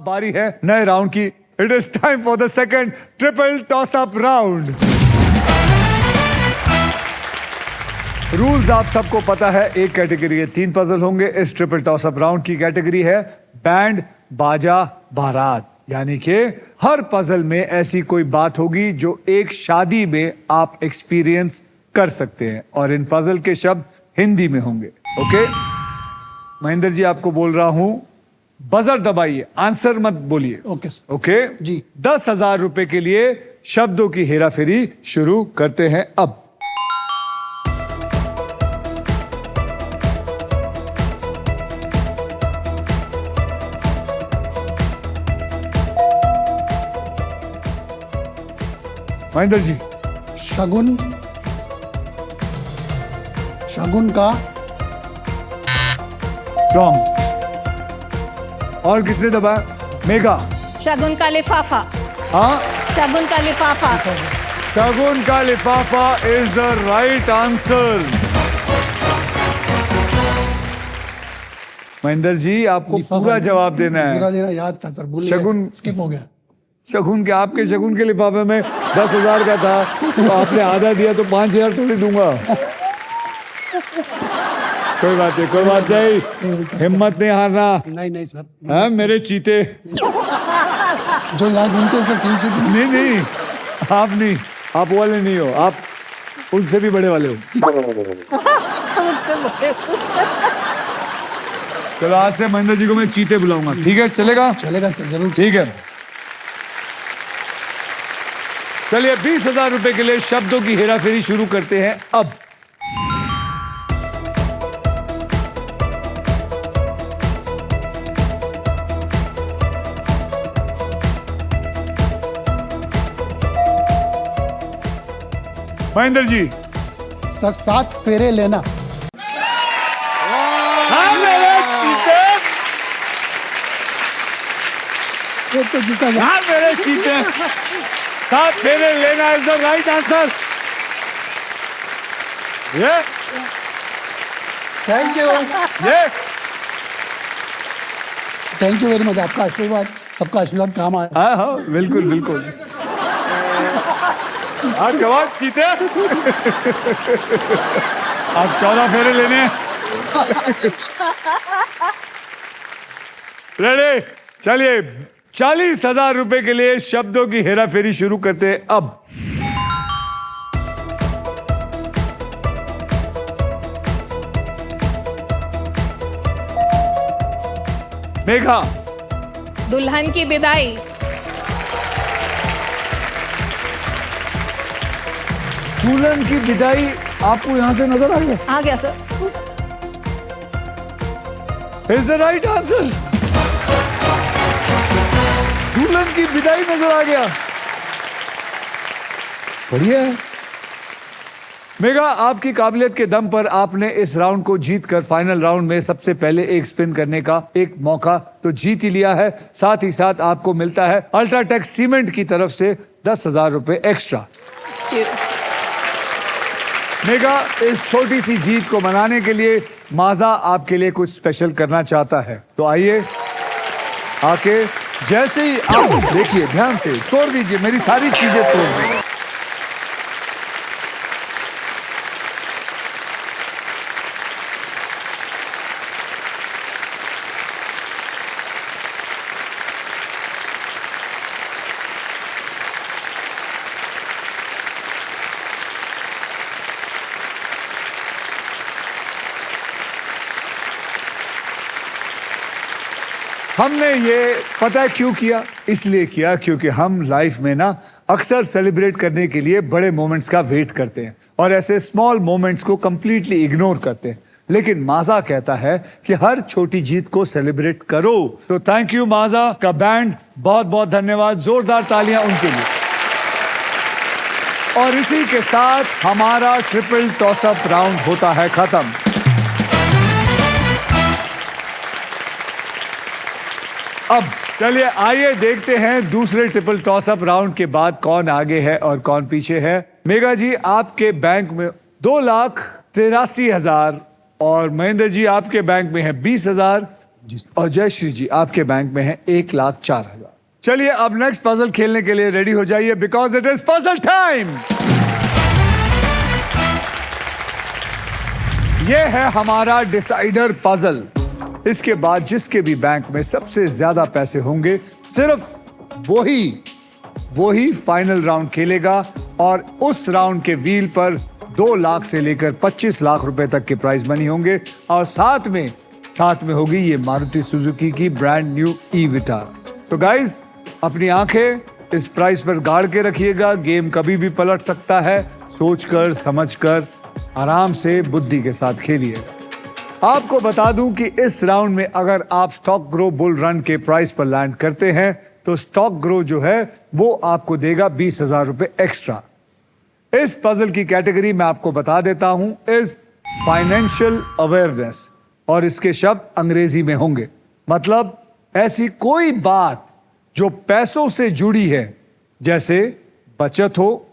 अब बारी है नए राउंड की। It is time for the second triple toss up round. Rules आप सबको पता है, एक कैटेगरी है, 3 पजल होंगे। इस ट्रिपल टॉस अप राउंड की कैटेगरी है बैंड बाजा बारात, यानी कि हर पजल में ऐसी कोई बात होगी जो एक शादी में आप एक्सपीरियंस कर सकते हैं, और इन पजल के शब्द हिंदी में होंगे। ओके महेंद्र जी, आपको बोल रहा हूं, बजर दबाइए, आंसर मत बोलिए। Okay sir. ओके जी। 10,000 रुपए के लिए शब्दों की हेराफेरी शुरू करते हैं अब। महेंद्र जी। शगुन, शगुन का रॉन्ग। और किसने दबाया? मेघा। शगुन का लिफाफा। हाँ, शगुन का लिफाफा। शगुन का लिफाफा is the right answer. Mahendra ji, आपको पूरा जवाब देना है। पूरा देना याद था सर, भूल गए, शगुन स्किप हो गया। शगुन के, आपके शगुन के लिफाफे में 10,000 का था, तो आपने आधा दिया तो 5,000 थोड़ी दूंगा। कोई बात नहीं, कोई बात नहीं, हिम्मत नहीं हारना। नहीं नहीं सर, हाँ मेरे चीते। जो यहाँ घूमते हैं सर फिल्म से। नहीं नहीं, आप नहीं, आप वो वाले नहीं हो, आप उनसे भी बड़े वाले हो। चलो आज से महेंद्र जी को मैं चीते बुलाऊंगा, ठीक है? चलेगा? चलेगा सर, जरूर। ठीक है, चलिए 20,000 रुपए के लिए शब्दों की हेराफेरी शुरू करते हैं अब। महेंद्र जी। सर 7 फेरे लेना। हाँ मेरे चीते, ये तो जीता। हाँ मेरे चीते, 7 फेरे लेना इज द राइट आंसर। ये थैंक यू, ये थैंक यू वेरी मच। आपका आशीर्वाद, सबका आशीर्वाद काम आया। हाँ हाँ बिल्कुल बिल्कुल। हाँ जवाब चीते। आप 14 फेरे लेने। रेडी? चलिए 40,000 रुपए के लिए शब्दों की हेराफेरी शुरू करते हैं अब। मेघा। दुल्हन की विदाई। दुल्हन की विदाई आपको यहां से नजर आ गया? आ गया sir. Is the right answer. दुल्हन की विदाई नजर आ गया। बढ़िया है मेघा, आपकी काबिलियत के दम पर आपने इस राउंड को जीतकर फाइनल राउंड में सबसे पहले एक स्पिन करने का एक मौका तो जीत ही लिया है। साथ ही साथ आपको मिलता है अल्ट्राटेक सीमेंट की तरफ से 10,000 रुपए एक्स्ट्रा। मेघा, इस छोटी सी जीत को मनाने के लिए माजा आपके लिए कुछ स्पेशल करना चाहता है, तो आइए आके जैसे ही आप देखिए, ध्यान से तोड़ दीजिए, मेरी सारी चीजें तोड़ दीजिए। हमने ये पता है क्यों किया? इसलिए किया क्योंकि हम लाइफ में ना अक्सर सेलिब्रेट करने के लिए बड़े मोमेंट्स का वेट करते हैं और ऐसे स्मॉल मोमेंट्स को कंप्लीटली इग्नोर करते हैं, लेकिन माजा कहता है कि हर छोटी जीत को सेलिब्रेट करो। तो थैंक यू माजा का बैंड, बहुत बहुत धन्यवाद, जोरदार तालियां उनके लिए। और इसी के साथ हमारा ट्रिपल टॉस अप राउंड होता है खत्म। अब चलिए आइए देखते हैं दूसरे ट्रिपल टॉस अप राउंड के बाद कौन आगे है और कौन पीछे है। मेघा जी, आपके बैंक में 2,83,000 और महेंद्र जी आपके बैंक में है 20,000। और जयश्री जी आपके बैंक में है 1,04,000। चलिए अब नेक्स्ट पजल खेलने के लिए रेडी हो जाइए, because it is puzzle time. ये है हमारा डिसाइडर पजल। इसके बाद जिसके भी बैंक में सबसे ज्यादा पैसे होंगे सिर्फ वही फाइनल राउंड खेलेगा, और उस राउंड के व्हील पर 2 लाख से लेकर 25 लाख रुपए तक के प्राइज मनी होंगे, और साथ में होगी ये मारुति सुजुकी की ब्रांड न्यू ई-विटार। तो गाइज अपनी आंखें इस प्राइस पर गाड़ के रखिएगा, गेम कभी भी पलट सकता है। सोचकर समझकर आराम से बुद्धि के साथ खेलिएगा। आपको बता दूं कि इस राउंड में अगर आप स्टॉक ग्रो बुल रन के प्राइस पर लैंड करते हैं तो स्टॉक ग्रो जो है वो आपको देगा 20,000 रुपए एक्स्ट्रा। इस पजल की कैटेगरी मैं आपको बता देता हूं इज फाइनेंशियल अवेयरनेस, और इसके शब्द अंग्रेजी में होंगे। मतलब ऐसी कोई बात जो पैसों से जुड़ी है, जैसे बचत हो,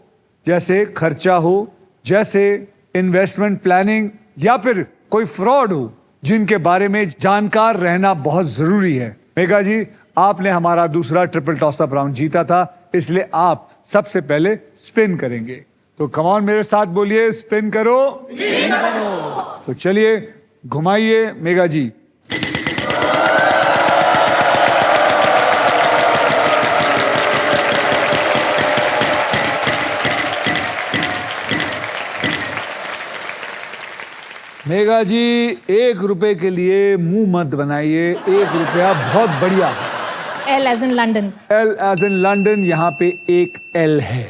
जैसे खर्चा हो, जैसे इन्वेस्टमेंट प्लानिंग, या फिर कोई फ्रॉड हो, जिनके बारे में जानकार रहना बहुत जरूरी है। मेघा जी आपने हमारा दूसरा ट्रिपल टॉसअप राउंड जीता था, इसलिए आप सबसे पहले स्पिन करेंगे। तो कम ऑन मेरे साथ बोलिए, स्पिन करो। तो चलिए घुमाइए मेघा जी। मेघा जी 1 रुपए के लिए मुंह मत बनाइए, 1 रुपया बहुत बढ़िया है। L as in London. L as in London, यहां पे एक L है।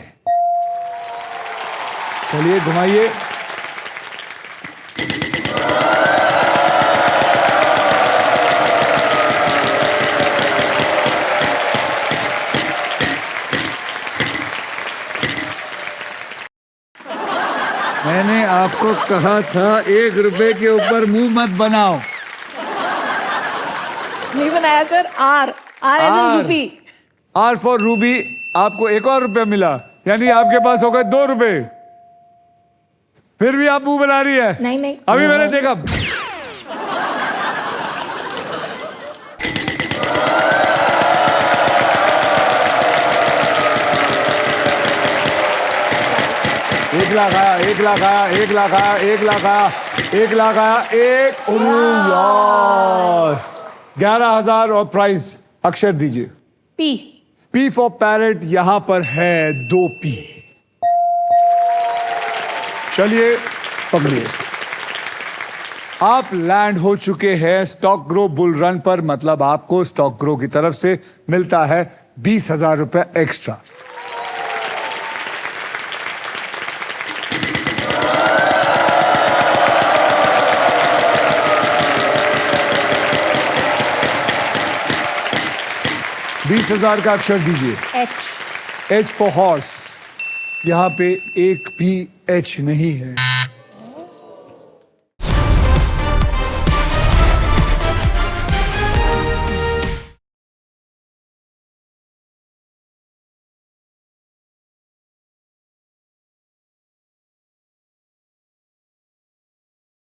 चलिए घुमाइए। मैंने आपको कहा था 1 रुपए के ऊपर मुंह मत बनाओ। नहीं बनाया sir. R as in R. rupee. R for Ruby. आपको 1 और रुपया मिला, यानी आपके पास हो गए 2 रुपए। फिर भी आप मुंह बना रही है। नहीं। अभी मैंने देखा। एक लाख आया, 1 लाख आया, 1 लाख आया, 1 लाख आया, 1 लाख आया, 1। यार 11,000 और प्राइस। अक्षर दीजिए। P. P फॉर पैरेट, यहां पर है 2 P। चलिए पकड़िए। आप लैंड हो चुके हैं स्टॉक ग्रो बुल रन पर, मतलब आपको स्टॉक ग्रो की तरफ से मिलता है 20,000 रुपए एक्स्ट्रा। $20,000 का अक्षर दीजिए। H. H for horse. यहां पे एक भी H नहीं है।